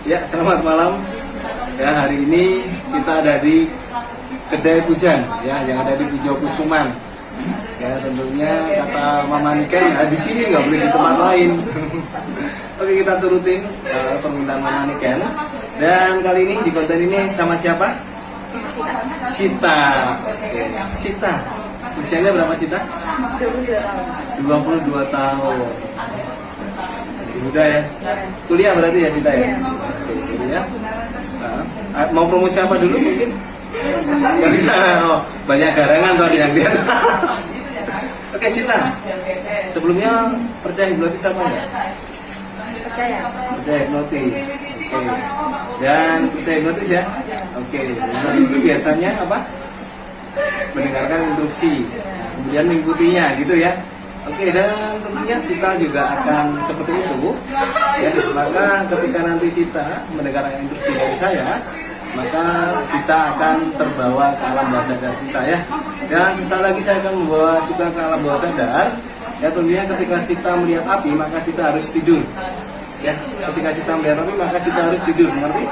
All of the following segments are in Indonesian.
Ya, selamat malam. Ya, hari ini kita ada di kedai Pujan, ya, yang ada di Pujo Kusuman. Ya, tentunya kata Mama Niken, di sini nggak boleh di tempat lain. Oke, kita turutin permintaan Mama Niken. Dan kali ini di konten ini sama siapa? Cita. Oke, Cita. Usianya berapa Cita? 22 tahun. Masih muda ya? Kuliah berarti ya Cita ya? Oke, kuliah. Nah, mau promosi apa dulu mungkin? Gak bisa, oh, banyak garangan soalnya yang dia. Oke Cita, sebelumnya percaya hipnotis apa enggak? Percaya. Percaya hipnotis. Oke. Dan percaya hipnotis ya? Oke. Hipnotis itu biasanya apa? Mendengarkan instruksi, kemudian mengikutinya gitu ya. Oke, dan tentunya kita juga akan seperti itu ya. Maka ketika nanti Sita mendengarkan instruksi dari saya, maka Sita akan terbawa ke alam bawah sadar Sita ya. Dan sesaat lagi saya akan membawa Sita ke alam bawah sadar. Ya, tentunya ketika Sita melihat api, maka Sita harus tidur. Ya, ketika Sita melihat api, maka Sita harus tidur, mengerti?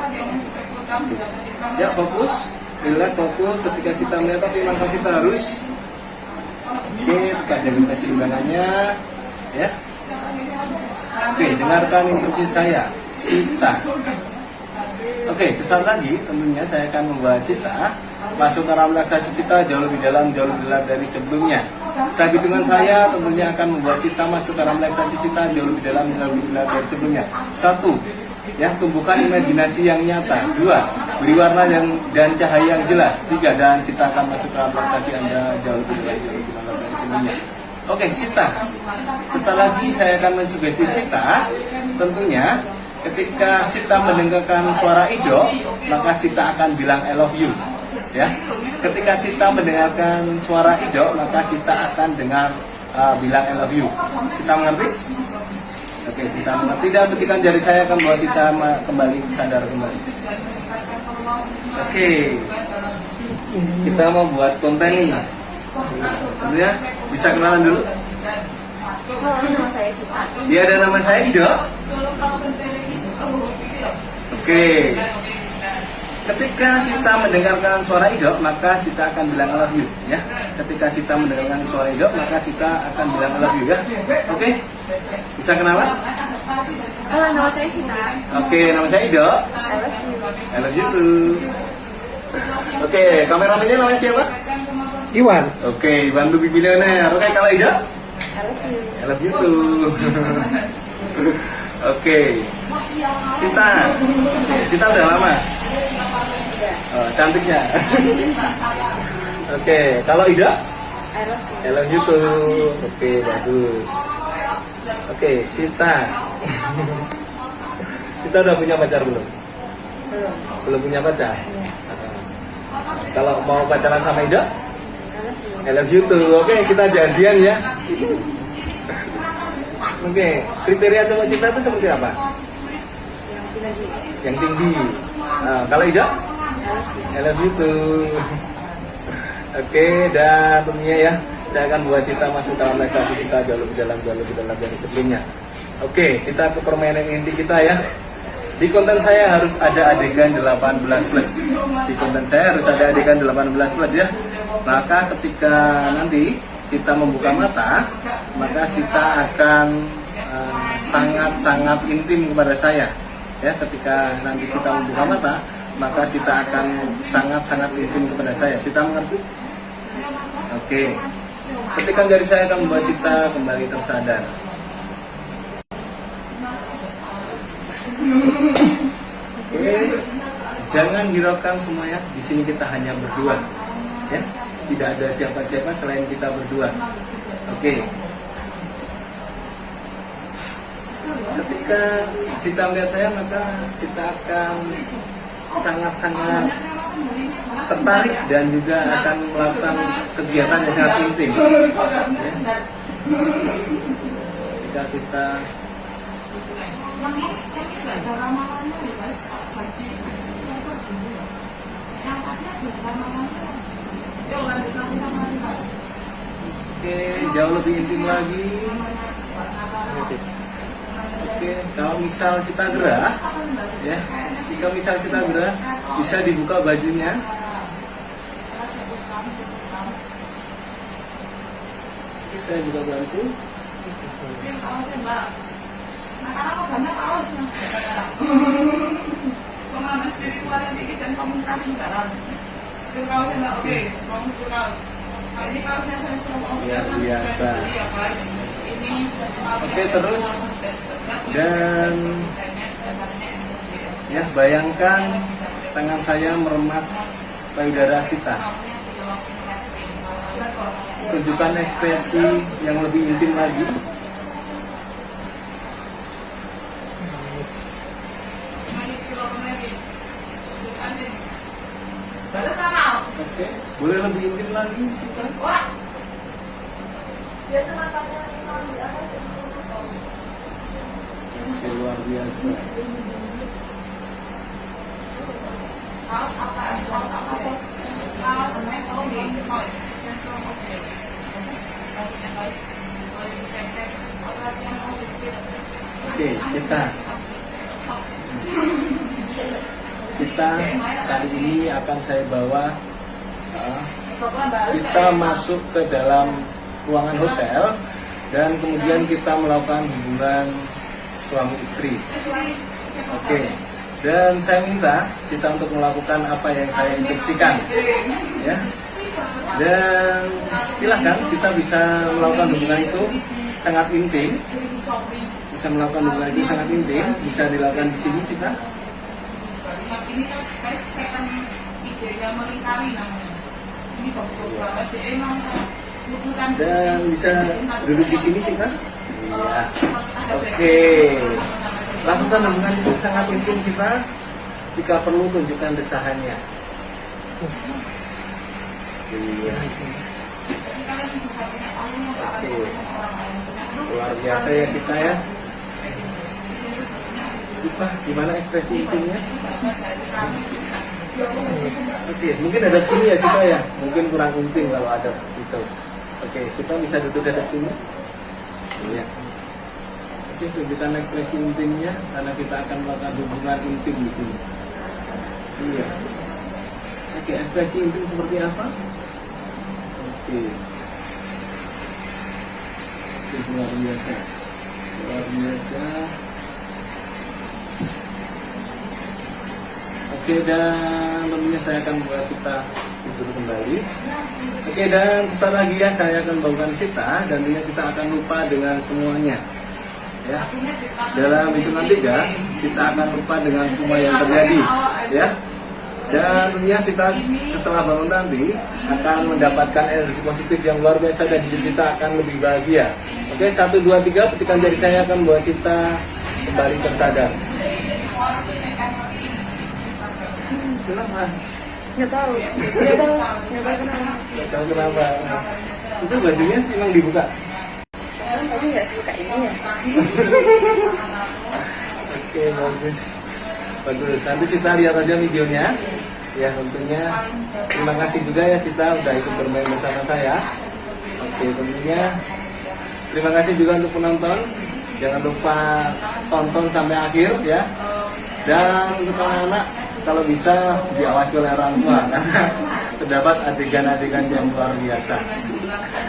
Ya, fokus. Relax, fokus. Ketika Sita melihat api, maka Sita harus. Oke, tetap jaga keseimbangannya, ya. Oke, dengarkan instruksi saya, Sita. Oke, sesaat lagi tentunya saya akan membawa Sita masuk ke alam relaksasi Sita jauh lebih dalam dari sebelumnya. Setelah hitungan saya tentunya akan membawa Sita masuk ke alam relaksasi Sita jauh lebih dalam dari sebelumnya. 1. Ya, tumbuhkan imajinasi yang nyata. 2. Beri warna dan cahaya yang jelas. 3. Dan Sita akan masuk ke alam relaksasi Anda jauh lebih dalam dari sebelumnya. Oke, Sita. Sesaat lagi saya akan mensugesti Sita. Tentunya ketika Sita mendengarkan suara Ido, maka Sita akan bilang I love you. Ya. Ketika Sita mendengarkan suara Ido, maka Sita akan bilang I love you. Sita mengerti? Oke, Sita mengerti. Dan petikan jari saya akan membawa Sita kembali sadar kembali. Oke. Kita mau buat konten nih. Tentunya bisa kenalan dulu. Nama saya Sita. Dia ada nama saya Ido. Oke. Ketika Sita mendengarkan suara Ido, maka Sita akan bilang I love you, ya. Ketika Sita mendengarkan suara Ido, maka Sita akan bilang I love you, ya. Oke. Bisa kenalan? Nama saya Sita. Oke, nama saya Ido. I love you too. Oke, kameramennya namanya siapa? Iwan. Oke, Iwan Lubi Milioner. Oke, kalau Ido? I love you too. Oke, Sita. Sita udah lama. Oh, cantiknya. Oke, kalau Ida? I love you too. Oke, bagus. Oke, Sita. Sita udah punya pacar belum? Belum punya pacar. Kalau mau pacaran sama Ida? I love you too. Oke, kita jadian ya. Oke, kriteria cowok Sita itu seperti apa? Yang tinggi. Kalau Ida? I love you too. Oke, dan tentunya ya, saya akan buat Sita masuk dalam relaksasi kita jauh lebih dalam dari sebelumnya. Oke, kita ke permainan inti kita ya. Di konten saya harus ada adegan 18+. Di konten saya harus ada adegan 18+ ya. Maka ketika nanti Sita membuka mata, maka Sita akan sangat-sangat intim kepada saya. Ya, ketika nanti Sita membuka mata, maka Sita akan sangat-sangat intim kepada saya. Sita mengerti? Oke. Petikan jari saya akan membuat Sita kembali tersadar. Oke. Jangan hiraukan semuanya. Di sini kita hanya berdua. Ya. Tidak ada siapa-siapa selain kita berdua. Oke. Ketika Sita melihat saya, maka Sita akan sangat-sangat tertarik dan juga akan melakukan kegiatan yang sangat intim. Ya. Ketika Sita Oke, jauh lebih intim lagi. Oke, Oke, kalau misal kita gerah, ya, jika misal kita gerah, bisa dibuka bajunya. Oke, saya juga bantu. Luar biasa. Oke, terus dan ya, bayangkan tangan saya meremas payudara Sita. Tunjukkan ekspresi yang lebih intim lagi. Oke, boleh lebih intim lagi, Sita? Oke, luar biasa. Oke, kita kali ini akan saya bawa kita masuk ke dalam ruangan hotel dan kemudian kita melakukan hubungan suami istri. Oke, dan saya minta kita untuk melakukan apa yang saya instruksikan, ya. Dan silakan kita bisa melakukan hubungan itu sangat intim, bisa melakukan hubungan itu sangat intim, bisa dilakukan di sini kita. Ini kan setan idenya melingkari namanya. Ini bagus banget ya, emang dan bisa duduk di sini kita. Iya. Oke. Lakukan hubungan itu sangat intim kita. Jika perlu tunjukkan desahannya. Iya. Oke. Luar biasa ya kita ya. Kita gimana ekspresi intimnya? Oke, mungkin ada sini ya kita ya. Mungkin kurang intim kalau ada gitu. Oke, kita bisa duduk di sini. Iya. Oke, tunjukkan ekspresi intimnya karena kita akan melakukan hubungan intim di sini. Iya. Oke, ekspresi intim seperti apa? Oke. Oke, luar biasa. Luar biasa. Oke, dan tentunya saya akan membawa Sita tidur kembali. Oke, dan setelah lagi ya saya akan bawakan Sita dan tentunya Sita akan lupa dengan semuanya. Ya, dalam hitungan 3 kita akan lupa dengan semua yang terjadi. Ya, dan tentunya Sita setelah bangun nanti akan mendapatkan energi positif yang luar biasa dan hidup kita akan lebih bahagia. Oke, 1, 2, 3 petikan jari saya akan membawa Sita kembali tersadar. Kenapa? Nggak tahu. Nggak tahu. Nggak tahu kenapa. Nggak tahu kenapa. Itu bajunya memang dibuka. Tapi nggak suka ini ya. Oke, bagus. Bagus. Nanti Sita lihat aja videonya. Ya, tentunya terima kasih juga ya Sita udah ikut bermain bersama saya. Oke, tentunya terima kasih juga untuk penonton. Jangan lupa tonton sampai akhir ya. Dan untuk anak-anak kalau bisa diawasi oleh orang tua karena terdapat adegan-adegan yang luar biasa.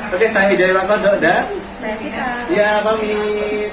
Oke, saya Hidayah Wakodo dan Saya Sita. ya pamit.